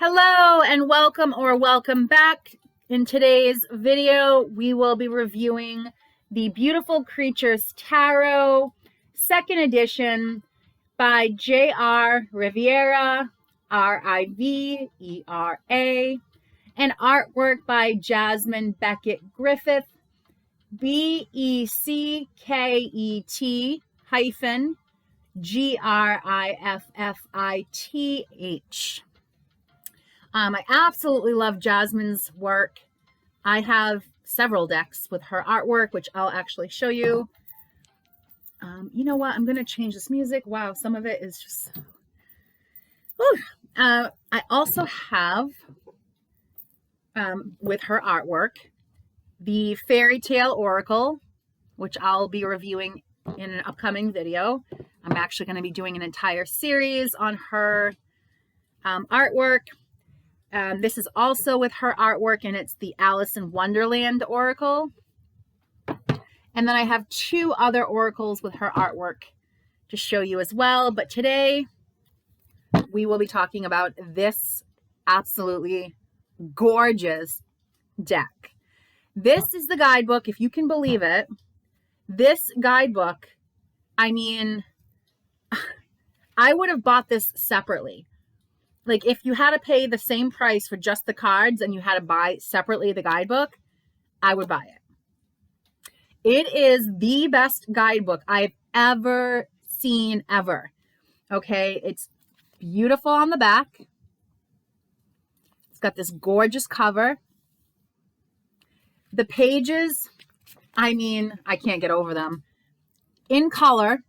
Hello and welcome back. In today's video, we will be reviewing the Beautiful Creatures Tarot, second edition by J.R. Rivera, R-I-V-E-R-A, and artwork by Jasmine Beckett Griffith, B-E-C-K-E-T hyphen G-R-I-F-F-I-T-H. I absolutely love Jasmine's work. I have several decks with her artwork, which I'll actually show you. You know what? I'm going to change this music. Wow, some of it is just... I also have, with her artwork, the Fairy Tale Oracle, which I'll be reviewing in an upcoming video. I'm actually going to be doing an entire series on her artwork. This is also with her artwork, and it's the Alice in Wonderland Oracle. And then I have two other oracles with her artwork to show you as well. But today, we will be talking about this absolutely gorgeous deck. This is the guidebook, if you can believe it. This guidebook, I mean, I would have bought this separately. Like, if you had to pay the same price for just the cards and you had to buy separately the guidebook, I would buy it. It is the best guidebook I've ever seen, ever. Okay, it's beautiful on the back. It's got this gorgeous cover. The pages, I mean, I can't get over them. In color.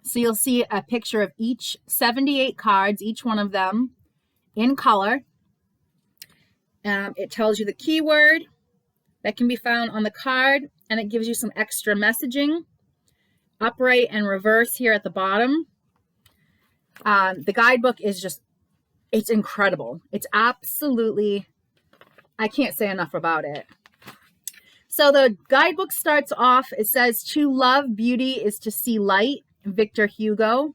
So you'll see a picture of each 78 cards, each one of them in color. It tells you the keyword that can be found on the card, and it gives you some extra messaging, upright and reverse here at the bottom. The guidebook is just, it's incredible. It's absolutely, I can't say enough about it. So the guidebook starts off, it says, "To love beauty is to see light." Victor Hugo.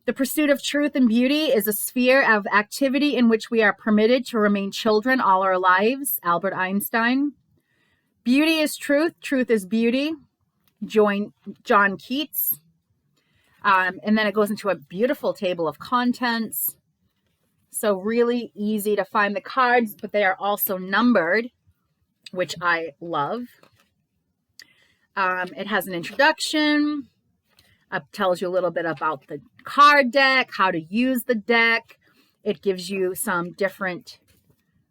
"The pursuit of truth and beauty is a sphere of activity in which we are permitted to remain children all our lives." Albert Einstein. "Beauty is truth, truth is beauty." John Keats. And then it goes into a beautiful table of contents. So really easy to find the cards, but they are also numbered, which I love. It has an introduction. Tells you a little bit about the card deck, how to use the deck. It gives you some different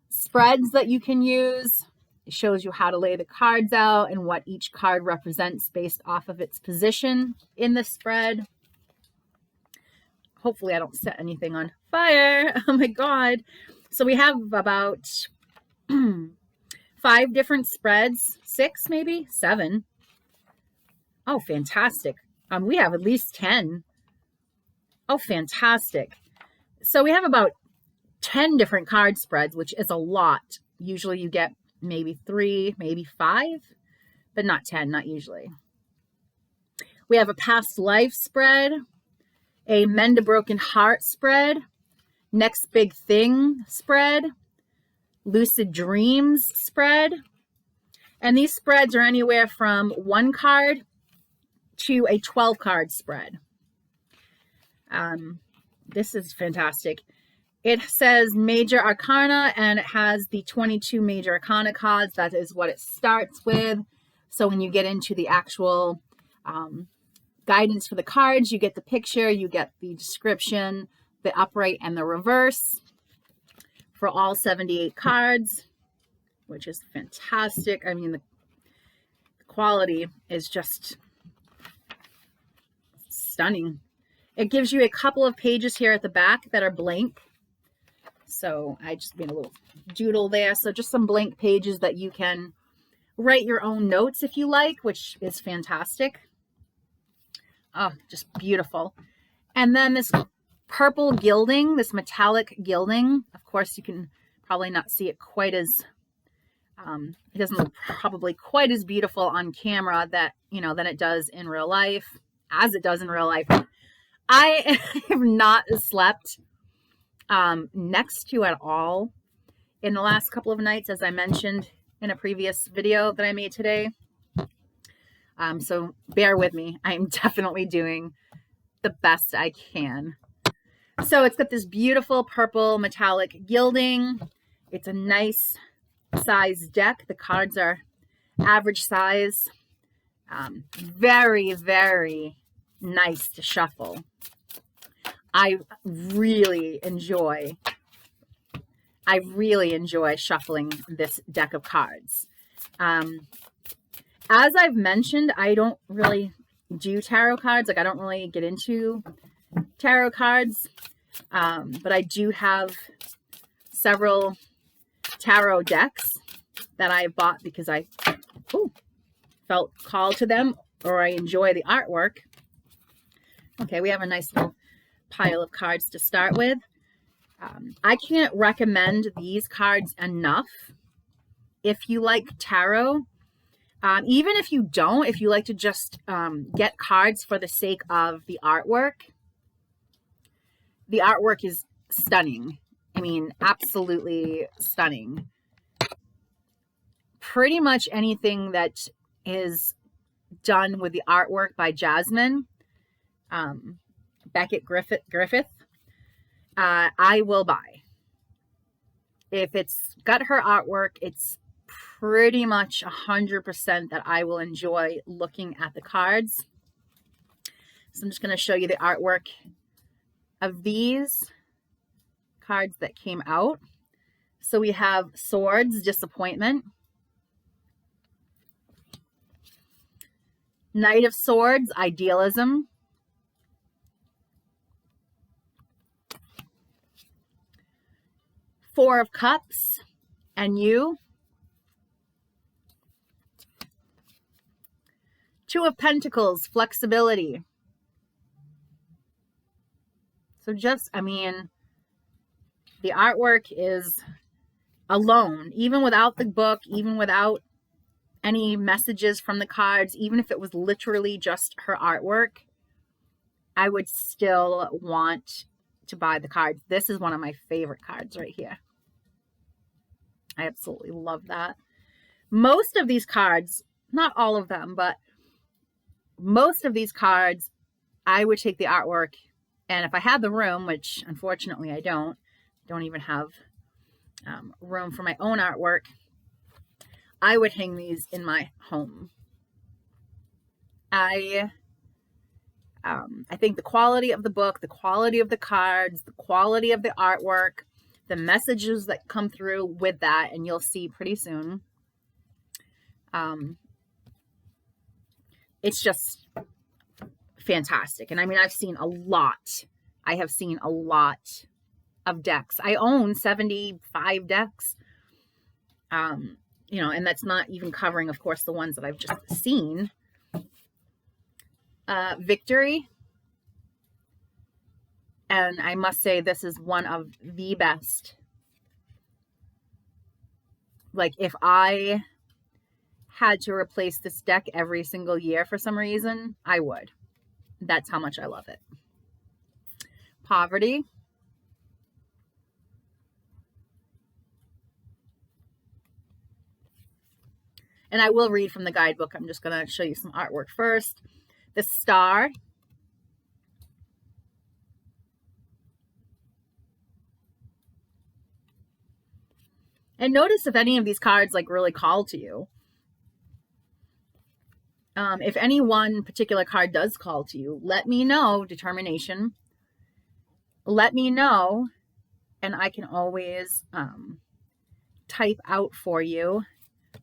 spreads that you can use. It shows you how to lay the cards out and what each card represents based off of its position in the spread. Hopefully I don't set anything on fire. Oh my God. So we have about 5 different spreads, 6 maybe, 7. Oh, fantastic. We have at least 10. Oh, fantastic. So we have about 10 different card spreads, which is a lot. Usually you get maybe 3, maybe 5, but not 10, not usually. We have a past life spread, a mend a broken heart spread, next big thing spread, lucid dreams spread. And these spreads are anywhere from 1 card to a 12 card spread. This is fantastic. It says major arcana, and it has the 22 major arcana cards. That is what it starts with. So when you get into the actual guidance for the cards, you get the picture, you get the description, the upright and the reverse for all 78 cards, which is fantastic. I mean, the quality is just stunning. It gives you a couple of pages here at the back that are blank. So I just made a little doodle there. So just some blank pages that you can write your own notes if you like, which is fantastic. Oh, just beautiful. And then this purple gilding, this metallic gilding. Of course, you can probably not see it quite as, it doesn't look probably quite as beautiful on camera than it does in real life. As it does in real life. I have not slept next to at all in the last couple of nights, as I mentioned in a previous video that I made today. So bear with me. I'm definitely doing the best I can. So it's got this beautiful purple metallic gilding. It's a nice size deck. The cards are average size. Very, very nice to shuffle. I really enjoy shuffling this deck of cards. As I've mentioned, I don't really do tarot cards. Like, I don't really get into tarot cards. But I do have several tarot decks that I bought because I felt called to them, or I enjoy the artwork. Okay, we have a nice little pile of cards to start with. I can't recommend these cards enough. If you like tarot, even if you don't, if you like to just get cards for the sake of the artwork is stunning. I mean, absolutely stunning. Pretty much anything that is done with the artwork by Jasmine Beckett Griffith, I will buy. If it's got her artwork, it's pretty much 100% that I will enjoy looking at the cards. So I'm just going to show you the artwork of these cards that came out. So we have Swords, Disappointment. Knight of Swords, Idealism. Four of Cups, and You. Two of Pentacles, Flexibility. So just, I mean, the artwork is alone, even without the book, even without any messages from the cards, even if it was literally just her artwork, I would still want to buy the cards. This is one of my favorite cards right here. I absolutely love that. Most of these cards, not all of them, but most of these cards, I would take the artwork, and if I had the room, which unfortunately I don't even have room for my own artwork, I would hang these in my home. I think the quality of the book, the quality of the cards, the quality of the artwork, the messages that come through with that, and you'll see pretty soon. It's just fantastic. And I mean, I have seen a lot of decks. I own 75 decks. You know, and that's not even covering, of course, the ones that I've just seen. Victory. And I must say, this is one of the best. Like, if I had to replace this deck every single year for some reason, I would. That's how much I love it. Poverty. And I will read from the guidebook. I'm just going to show you some artwork first. The Star. And notice if any of these cards like really call to you. If any one particular card does call to you, let me know. Determination. Let me know, and I can always type out for you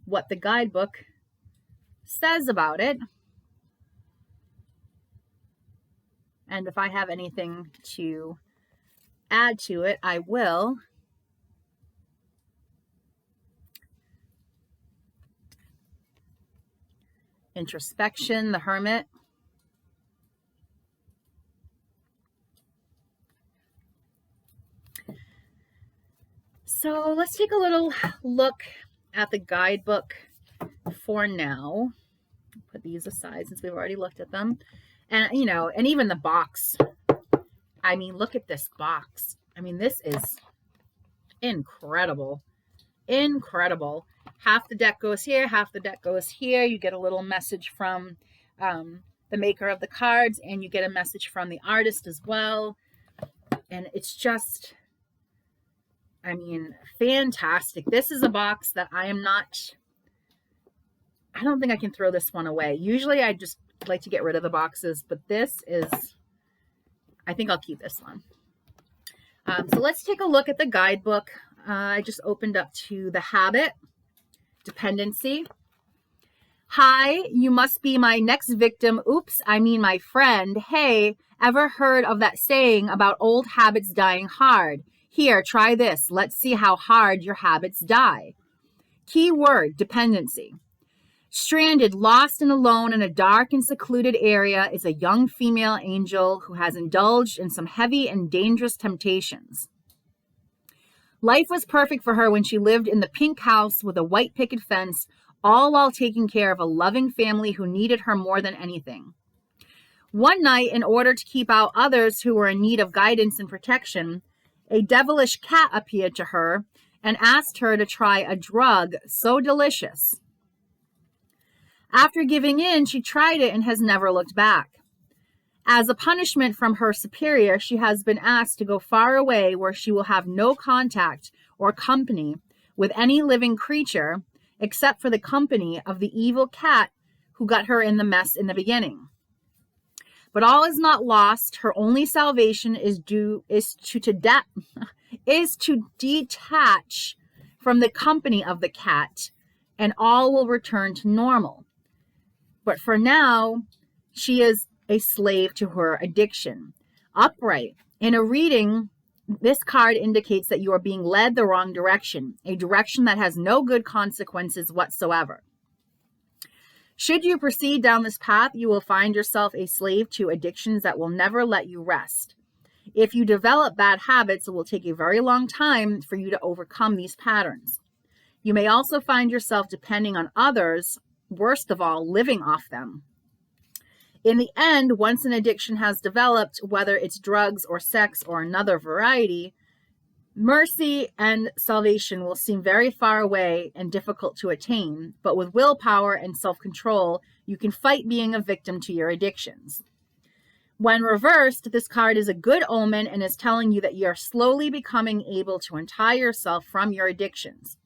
what the guidebook says about it. And if I have anything to add to it, I will. Introspection, the Hermit. So let's take a little look at the guidebook for now. Put these aside since we've already looked at them. And, you know, and even the box. I mean, look at this box. I mean, this is incredible. Incredible. Half the deck goes here, half the deck goes here. You get a little message from the maker of the cards, and you get a message from the artist as well. And it's just, I mean, fantastic. This is a box that I don't think I can throw this one away. Usually I just like to get rid of the boxes, but this is, I think I'll keep this one. So let's take a look at the guidebook. I just opened up to the habit, dependency. Hi, you must be my next victim. Oops, I mean my friend. Hey, ever heard of that saying about old habits dying hard? Here, try this. Let's see how hard your habits die. Key word, dependency. Stranded, lost and alone in a dark and secluded area is a young female angel who has indulged in some heavy and dangerous temptations. Life was perfect for her when she lived in the pink house with a white picket fence, all while taking care of a loving family who needed her more than anything. One night, in order to keep out others who were in need of guidance and protection, a devilish cat appeared to her and asked her to try a drug so delicious. After giving in, she tried it and has never looked back. As a punishment from her superior, she has been asked to go far away where she will have no contact or company with any living creature except for the company of the evil cat who got her in the mess in the beginning. But all is not lost. Her only salvation is to detach from the company of the cat, and all will return to normal. But for now, she is a slave to her addiction. Upright. In a reading, this card indicates that you are being led the wrong direction, a direction that has no good consequences whatsoever. Should you proceed down this path, you will find yourself a slave to addictions that will never let you rest. If you develop bad habits, it will take a very long time for you to overcome these patterns. You may also find yourself depending on others, worst of all, living off them. In the end, once an addiction has developed, whether it's drugs or sex or another variety, mercy and salvation will seem very far away and difficult to attain, but with willpower and self-control, you can fight being a victim to your addictions. When reversed, this card is a good omen and is telling you that you are slowly becoming able to untie yourself from your addictions.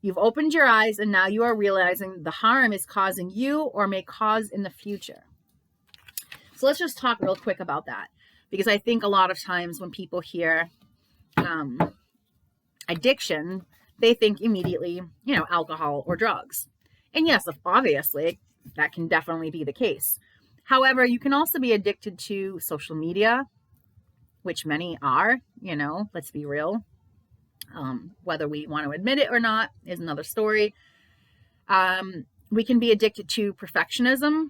You've opened your eyes and now you are realizing the harm is causing you or may cause in the future. So let's just talk real quick about that, because I think a lot of times when people hear addiction, they think immediately, alcohol or drugs. And yes, obviously, that can definitely be the case. However, you can also be addicted to social media, which many are, let's be real. Whether we want to admit it or not is another story. We can be addicted to perfectionism.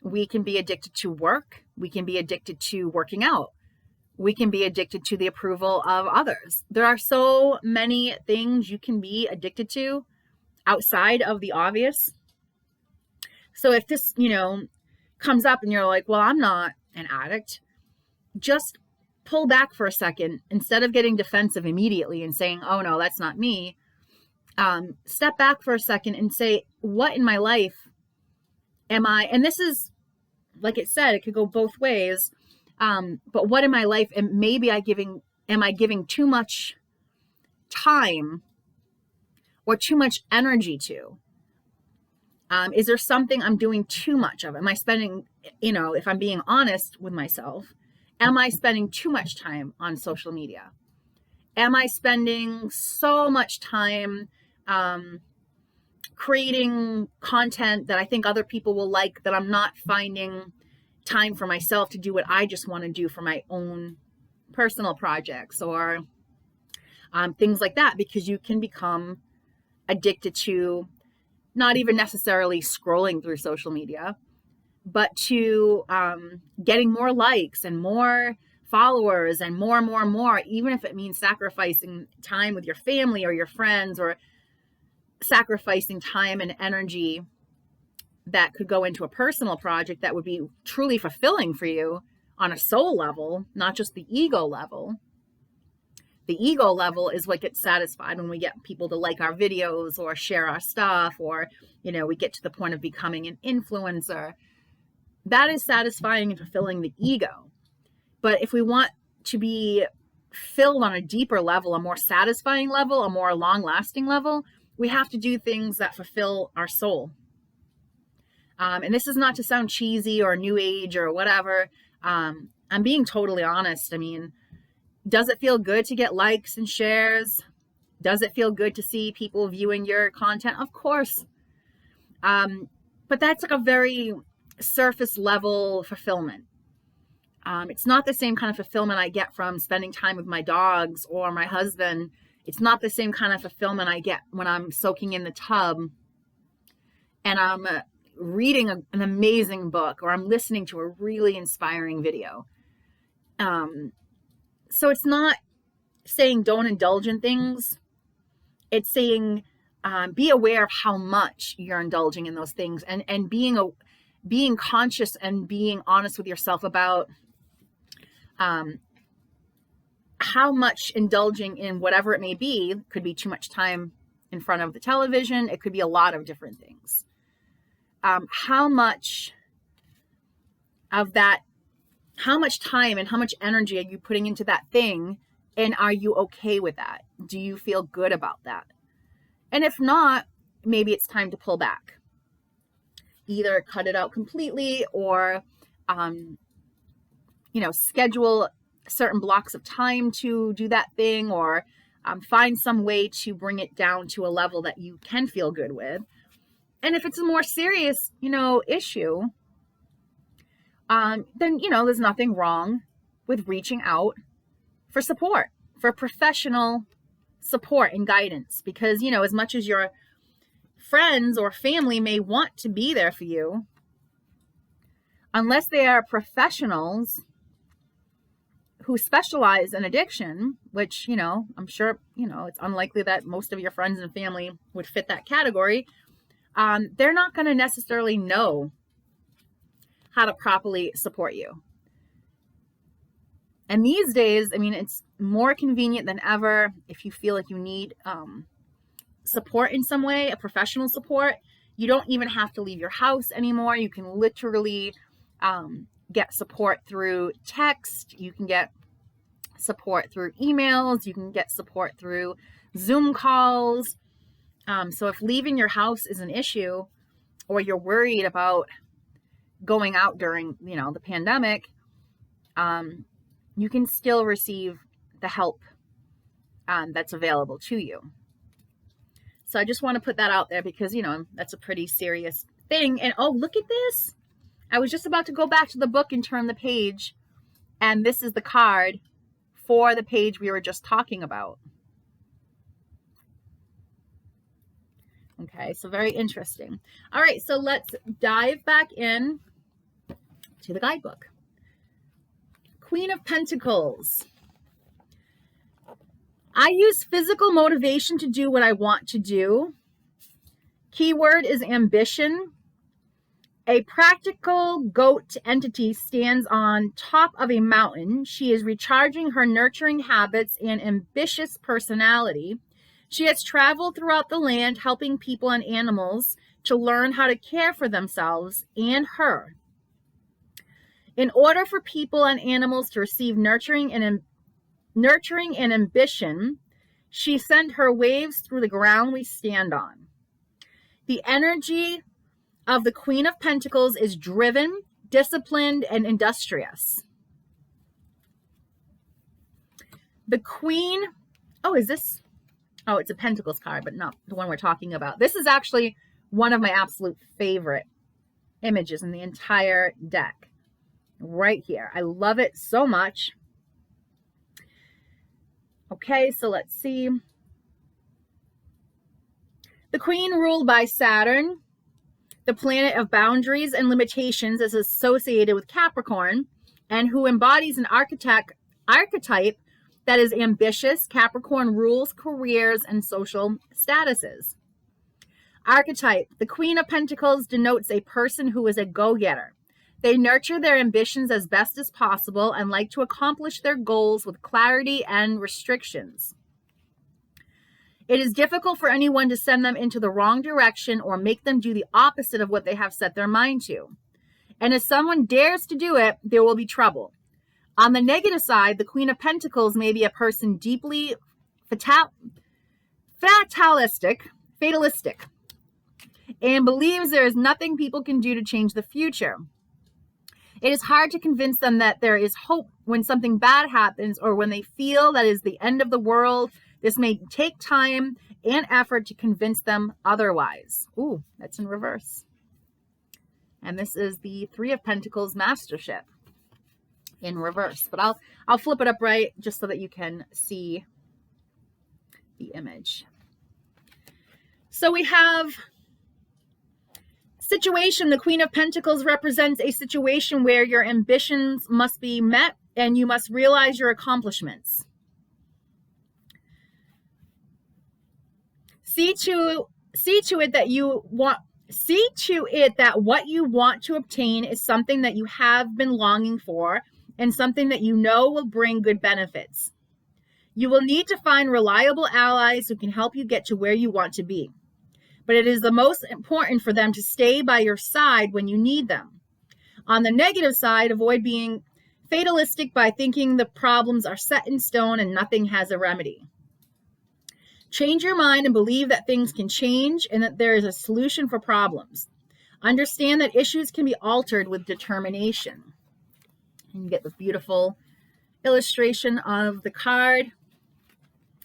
We can be addicted to work. We can be addicted to working out. We can be addicted to the approval of others. There are so many things you can be addicted to outside of the obvious. So if this, comes up and you're like, well, I'm not an addict, just pull back for a second. Instead of getting defensive immediately and saying, oh no, that's not me, step back for a second and say, what in my life am I, and this is, like it said, it could go both ways, but what in my life am I giving too much time or too much energy to? Is there something I'm doing too much of? Am I spending, if I'm being honest with myself, am I spending too much time on social media? Am I spending so much time creating content that I think other people will like, that I'm not finding time for myself to do what I just want to do for my own personal projects or things like that? Because you can become addicted to not even necessarily scrolling through social media, but to getting more likes and more followers and more, even if it means sacrificing time with your family or your friends, or sacrificing time and energy that could go into a personal project that would be truly fulfilling for you on a soul level, not just the ego level. The ego level is what gets satisfied when we get people to like our videos or share our stuff, or, you know, we get to the point of becoming an influencer. That is satisfying and fulfilling the ego. But if we want to be filled on a deeper level, a more satisfying level, a more long-lasting level, we have to do things that fulfill our soul. And this is not to sound cheesy or new age or whatever. I'm being totally honest. I mean, does it feel good to get likes and shares? Does it feel good to see people viewing your content? Of course. But that's like a very surface level fulfillment. It's not the same kind of fulfillment I get from spending time with my dogs or my husband. It's not the same kind of fulfillment I get when I'm soaking in the tub and I'm reading an amazing book, or I'm listening to a really inspiring video. So it's not saying don't indulge in things. It's saying be aware of how much you're indulging in those things, and being conscious and being honest with yourself about how much indulging in whatever it may be. Could be too much time in front of the television. It could be a lot of different things. How much of that, how much time and how much energy are you putting into that thing? And are you okay with that? Do you feel good about that? And if not, maybe it's time to pull back. Either cut it out completely, or, schedule certain blocks of time to do that thing, or find some way to bring it down to a level that you can feel good with. And if it's a more serious, issue, then, there's nothing wrong with reaching out for support, for professional support and guidance. Because, as much as your friends or family may want to be there for you, unless they are professionals who specialize in addiction, which, I'm sure, it's unlikely that most of your friends and family would fit that category. They're not going to necessarily know how to properly support you. And these days, it's more convenient than ever. If you feel like you need support in some way, a professional support, you don't even have to leave your house anymore. You can literally get support through text. You can get support through emails. You can get support through Zoom calls. So if leaving your house is an issue, or you're worried about going out during, the pandemic, you can still receive the help that's available to you. So I just want to put that out there because, that's a pretty serious thing. And oh, look at this. I was just about to go back to the book and turn the page, and this is the card for the page we were just talking about. Okay, so very interesting. All right, so let's dive back in to the guidebook. Queen of Pentacles. I use physical motivation to do what I want to do. Keyword is ambition. A practical goat entity stands on top of a mountain. She is recharging her nurturing habits and ambitious personality. She has traveled throughout the land, helping people and animals to learn how to care for themselves and her. In order for people and animals to receive nurturing and ambition, she sent her waves through the ground we stand on. The energy of the Queen of Pentacles is driven, disciplined, and industrious. The Queen, it's a Pentacles card, but not the one we're talking about. This is actually one of my absolute favorite images in the entire deck. Right here. I love it so much. Okay, so let's see. The Queen, ruled by Saturn, the planet of boundaries and limitations, is associated with Capricorn, and who embodies an archetype that is ambitious. Capricorn rules careers and social statuses. Archetype. The Queen of Pentacles denotes a person who is a go-getter. They nurture their ambitions as best as possible and like to accomplish their goals with clarity and restrictions. It is difficult for anyone to send them into the wrong direction or make them do the opposite of what they have set their mind to. And if someone dares to do it, there will be trouble. On the negative side, the Queen of Pentacles may be a person deeply fatalistic, and believes there is nothing people can do to change the future. It is hard to convince them that there is hope when something bad happens or when they feel that is the end of the world. This may take time and effort to convince them otherwise. Ooh, that's in reverse. And this is the Three of Pentacles Mastership in reverse. But I'll flip it upright just so that you can see the image. So we have situation. The Queen of Pentacles represents a situation where your ambitions must be met and you must realize your accomplishments. See to it that what you want to obtain is something that you have been longing for and something that you know will bring good benefits. You will need to find reliable allies who can help you get to where you want to be. But it is the most important for them to stay by your side when you need them. On the negative side, avoid being fatalistic by thinking the problems are set in stone and nothing has a remedy. Change your mind and believe that things can change and that there is a solution for problems. Understand that issues can be altered with determination. And you get the beautiful illustration of the card,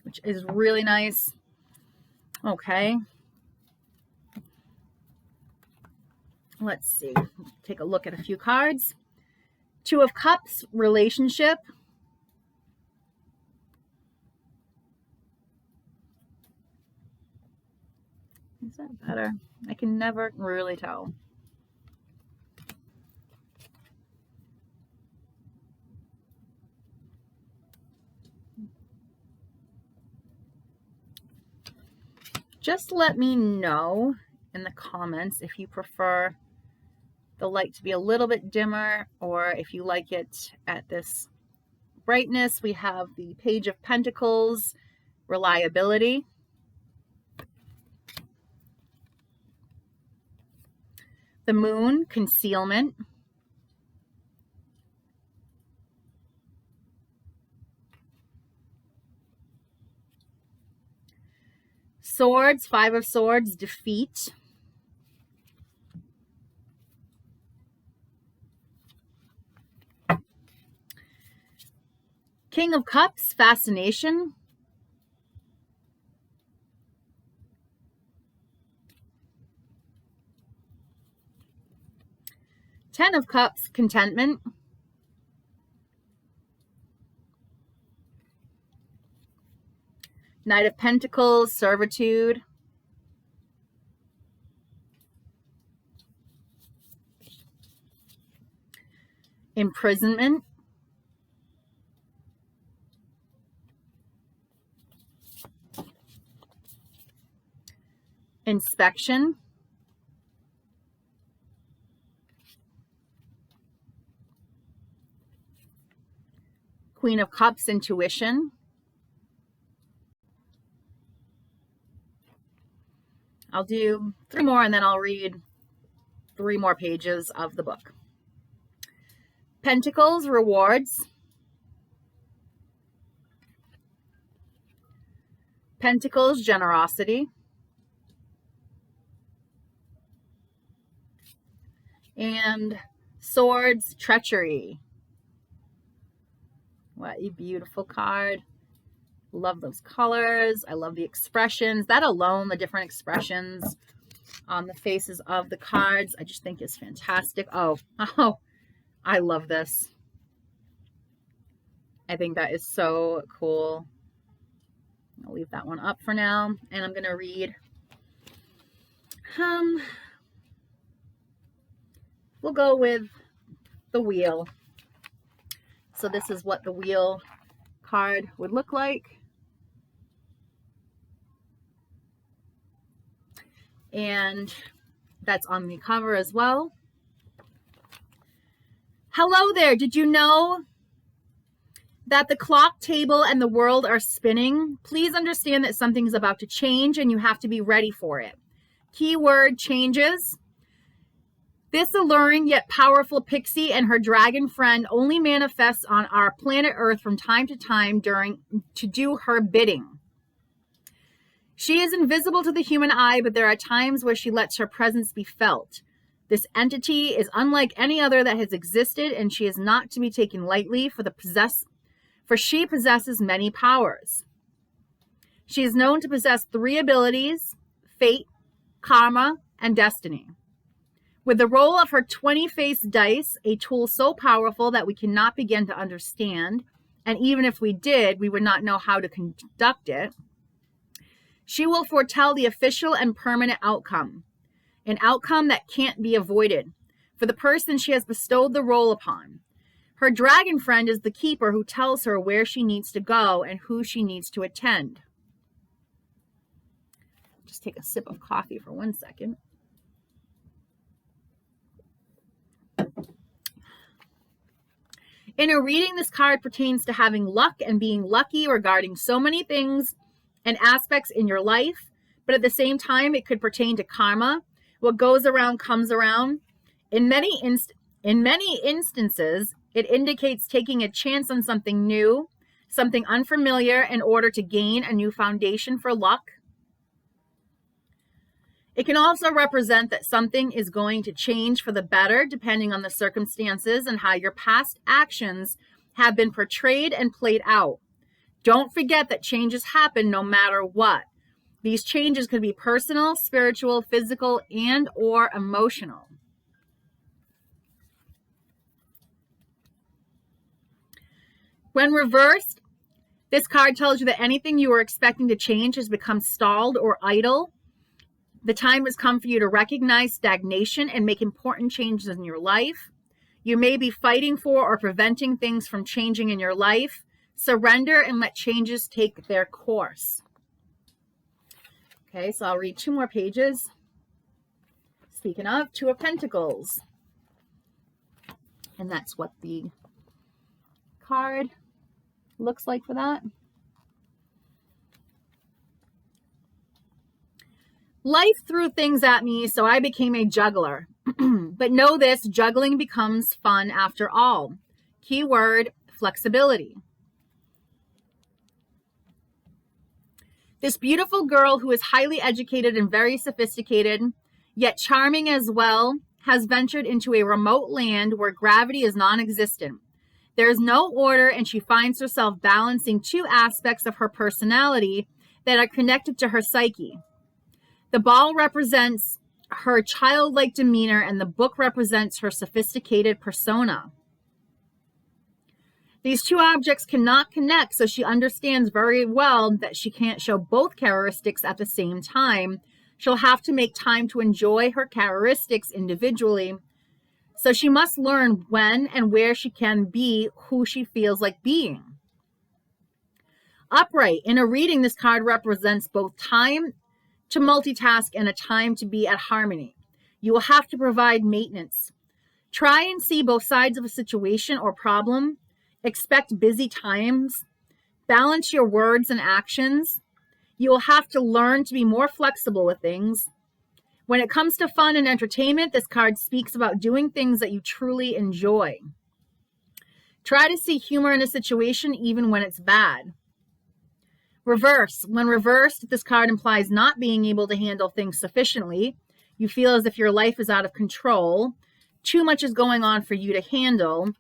which is really nice. Okay. Let's see. Take a look at a few cards. Two of Cups, relationship. Is that better? I can never really tell. Just let me know in the comments if you prefer the light to be a little bit dimmer or if you like it at this brightness. We have the Page of Pentacles, reliability. The Moon, concealment. Swords, Five of Swords, defeat. King of Cups, fascination. Ten of Cups, contentment. Knight of Pentacles, servitude. Imprisonment. Inspection. Queen of Cups, intuition. I'll do 3 more and then I'll read 3 more pages of the book. Pentacles, rewards. Pentacles, generosity. And Swords, treachery. What a beautiful card. Love those colors. I love the expressions. That alone, the different expressions on the faces of the cards, I just think is fantastic. Oh, I love this. I think that is so cool. I'll leave that one up for now. And I'm going to read. We'll go with the Wheel. So this is what the Wheel card would look like. And that's on the cover as well. Hello there. Did you know that the clock, table, and the world are spinning? Please understand that something is about to change and you have to be ready for it. Keyword: changes. This alluring yet powerful pixie and her dragon friend only manifests on our planet Earth from time to time to do her bidding. She is invisible to the human eye, but there are times where she lets her presence be felt. This entity is unlike any other that has existed, and she is not to be taken lightly, for she possesses many powers. She is known to possess 3 abilities: fate, karma, and destiny. With the roll of her 20-faced dice, a tool so powerful that we cannot begin to understand, and even if we did, we would not know how to conduct it, she will foretell the official and permanent outcome, an outcome that can't be avoided, for the person she has bestowed the roll upon. Her dragon friend is the keeper who tells her where she needs to go and who she needs to attend. Just take a sip of coffee for 1 second. In a reading, this card pertains to having luck and being lucky regarding so many things and aspects in your life, but at the same time, it could pertain to karma. What goes around comes around. In many instances, it indicates taking a chance on something new, something unfamiliar, in order to gain a new foundation for luck. It can also represent that something is going to change for the better depending on the circumstances and how your past actions have been portrayed and played out. Don't forget that changes happen no matter what. These changes could be personal, spiritual, physical, and or emotional. When reversed, this card tells you that anything you were expecting to change has become stalled or idle. The time has come for you to recognize stagnation and make important changes in your life. You may be fighting for or preventing things from changing in your life. Surrender and let changes take their course. Okay, so I'll read 2 more pages. Speaking of, 2 of Pentacles. And that's what the card looks like for that. Life threw things at me, so I became a juggler. But know this, juggling becomes fun after all. Keyword: flexibility. This beautiful girl who is highly educated and very sophisticated, yet charming as well, has ventured into a remote land where gravity is non-existent. There is no order, and she finds herself balancing 2 aspects of her personality that are connected to her psyche. The ball represents her childlike demeanor, and the book represents her sophisticated persona. These 2 objects cannot connect, so she understands very well that she can't show both characteristics at the same time. She'll have to make time to enjoy her characteristics individually. So she must learn when and where she can be who she feels like being. Upright. In a reading, this card represents both time to multitask and a time to be at harmony. You will have to provide maintenance. Try and see both sides of a situation or problem. Expect busy times. Balance your words and actions. You will have to learn to be more flexible with things. When it comes to fun and entertainment, this card speaks about doing things that you truly enjoy. Try to see humor in a situation even when it's bad. Reverse. When reversed, this card implies not being able to handle things sufficiently. You feel as if your life is out of control. Too much is going on for you to handle.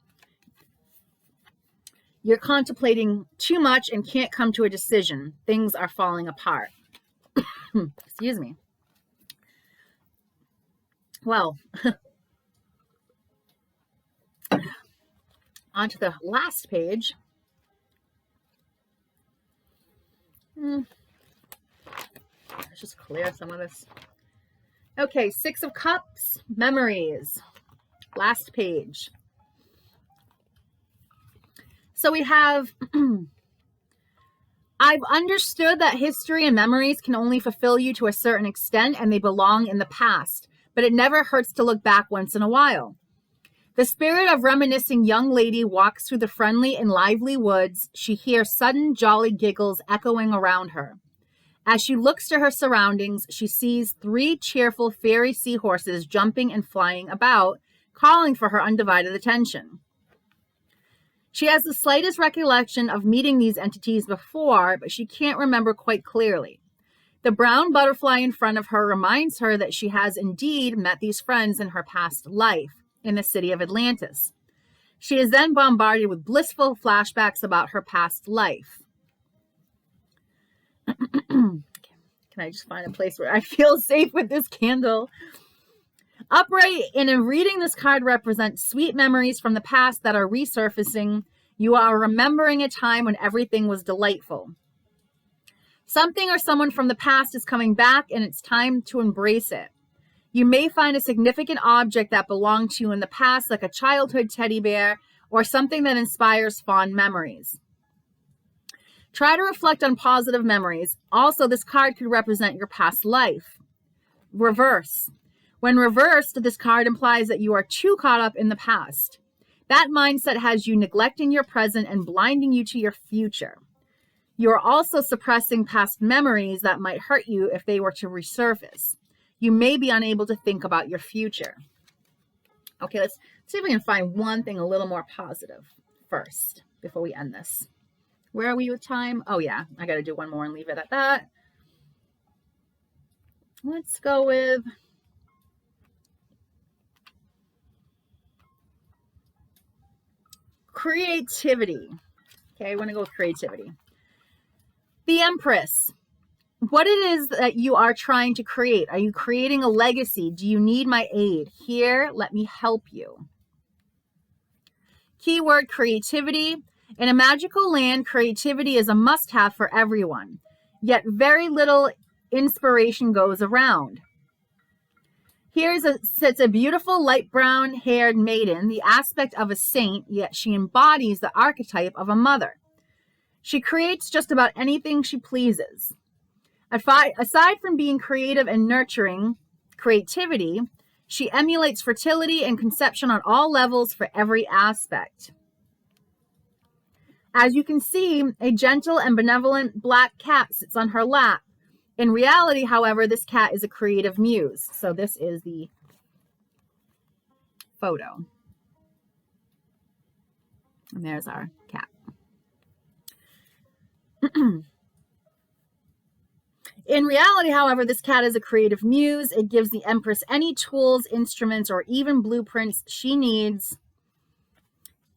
You're contemplating too much and can't come to a decision. Things are falling apart. Excuse me. Well, on to the last page. Let's just clear some of this. Okay, 6 of Cups, memories. Last page. So we have, I've understood that history and memories can only fulfill you to a certain extent and they belong in the past, but it never hurts to look back once in a while. The spirit of reminiscing young lady walks through the friendly and lively woods. She hears sudden jolly giggles echoing around her. As she looks to her surroundings, she sees 3 cheerful fairy seahorses jumping and flying about, calling for her undivided attention. She has the slightest recollection of meeting these entities before, but she can't remember quite clearly. The brown butterfly in front of her reminds her that she has indeed met these friends in her past life in the city of Atlantis. She is then bombarded with blissful flashbacks about her past life. Can I just find a place where I feel safe with this candle? Upright and in reading this card represents sweet memories from the past that are resurfacing. You are remembering a time when everything was delightful. Something or someone from the past is coming back and it's time to embrace it. You may find a significant object that belonged to you in the past, like a childhood teddy bear or something that inspires fond memories. Try to reflect on positive memories. Also, this card could represent your past life. Reverse. When reversed, this card implies that you are too caught up in the past. That mindset has you neglecting your present and blinding you to your future. You are also suppressing past memories that might hurt you if they were to resurface. You may be unable to think about your future. Okay, let's see if we can find one thing a little more positive first before we end this. Where are we with time? Oh yeah, I got to do one more and leave it at that. Let's go with creativity. Okay, I want to go with creativity. The Empress. What it is that you are trying to create. Are you creating a legacy? Do you need my aid? Here, let me help you. Keyword creativity. In a magical land, creativity is a must-have for everyone. Yet very little inspiration goes around. Sits a beautiful light brown-haired maiden, the aspect of a saint, yet she embodies the archetype of a mother. She creates just about anything she pleases. Aside from being creative and nurturing creativity, she emulates fertility and conception on all levels for every aspect. As you can see, a gentle and benevolent black cat sits on her lap. In reality, however, this cat is a creative muse. So this is the photo. And there's our cat. In reality, however, this cat is a creative muse. It gives the Empress any tools, instruments, or even blueprints she needs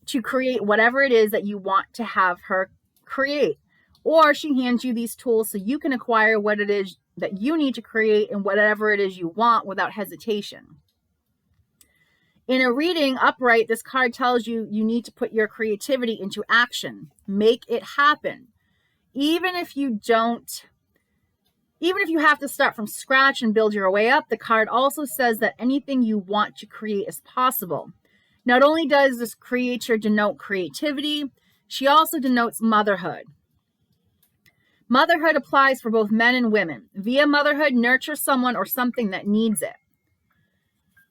to create whatever it is that you want to have her create. Or she hands you these tools so you can acquire what it is that you need to create and whatever it is you want without hesitation. In a reading upright, this card tells you you need to put your creativity into action. Make it happen. Even if you have to start from scratch and build your way up, the card also says that anything you want to create is possible. Not only does this creature denote creativity, she also denotes motherhood. Motherhood applies for both men and women. Via motherhood, nurture someone or something that needs it.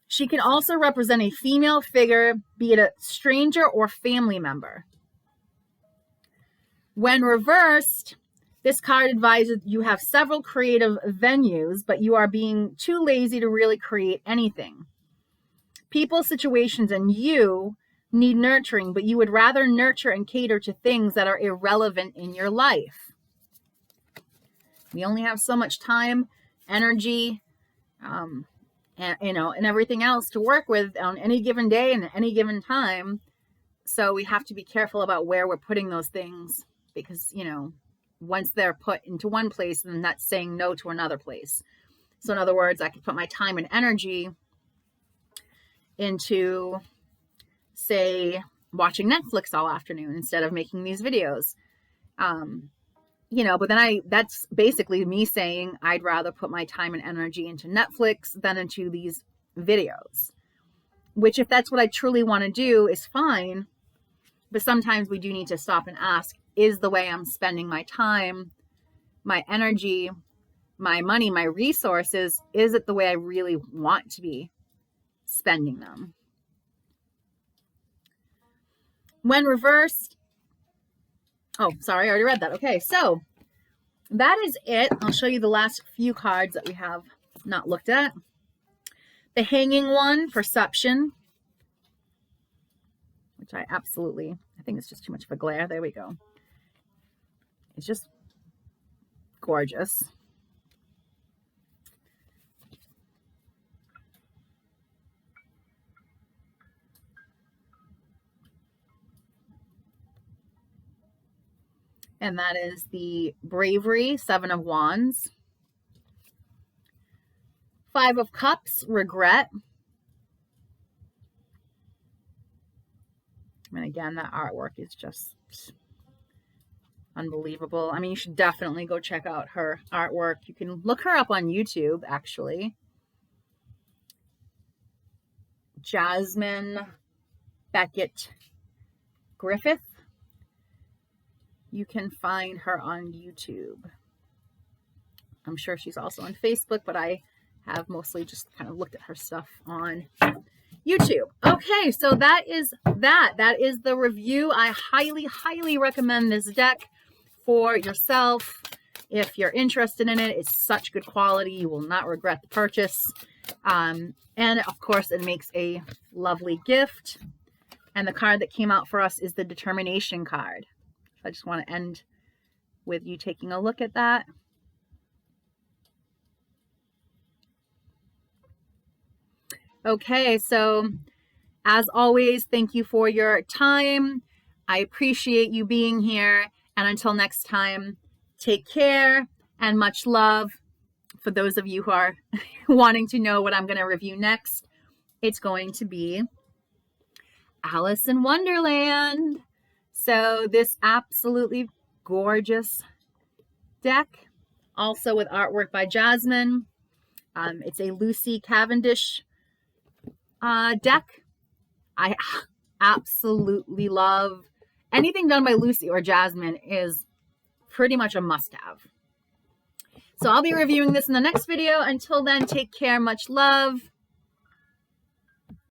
She can also represent a female figure, be it a stranger or family member. When reversed, this card advises you have several creative venues, but you are being too lazy to really create anything. People, situations, and you need nurturing, but you would rather nurture and cater to things that are irrelevant in your life. We only have so much time, energy, and everything else to work with on any given day and at any given time. So we have to be careful about where we're putting those things because, once they're put into one place, then that's saying no to another place. So in other words, I could put my time and energy into, say, watching Netflix all afternoon instead of making these videos. But then that's basically me saying I'd rather put my time and energy into Netflix than into these videos, which if that's what I truly want to do is fine. But sometimes we do need to stop and ask, is the way I'm spending my time, my energy, my money, my resources, is it the way I really want to be spending them? When reversed, oh, sorry, I already read that. Okay, so that is it. I'll show you the last few cards that we have not looked at. The Hanging One, Perception, which I think it's just too much of a glare. There we go. It's just gorgeous. And that is the Bravery, Seven of Wands. Five of Cups, Regret. And again, that artwork is just unbelievable. I mean, you should definitely go check out her artwork. You can look her up on YouTube, actually. Jasmine Beckett Griffith. You can find her on YouTube. I'm sure she's also on Facebook, but I have mostly just kind of looked at her stuff on YouTube. Okay, so that is that. That is the review. I highly, highly recommend this deck for yourself. If you're interested in it, it's such good quality. You will not regret the purchase. And of course, it makes a lovely gift. And the card that came out for us is the Determination card. I just want to end with you taking a look at that. Okay, so as always, thank you for your time. I appreciate you being here. And until next time, take care and much love. For those of you who are wanting to know what I'm going to review next, it's going to be Alice in Wonderland. So this absolutely gorgeous deck, also with artwork by Jasmine. It's a Lucy Cavendish deck. I absolutely love anything done by Lucy or Jasmine is pretty much a must-have. So I'll be reviewing this in the next video. Until then, take care, much love.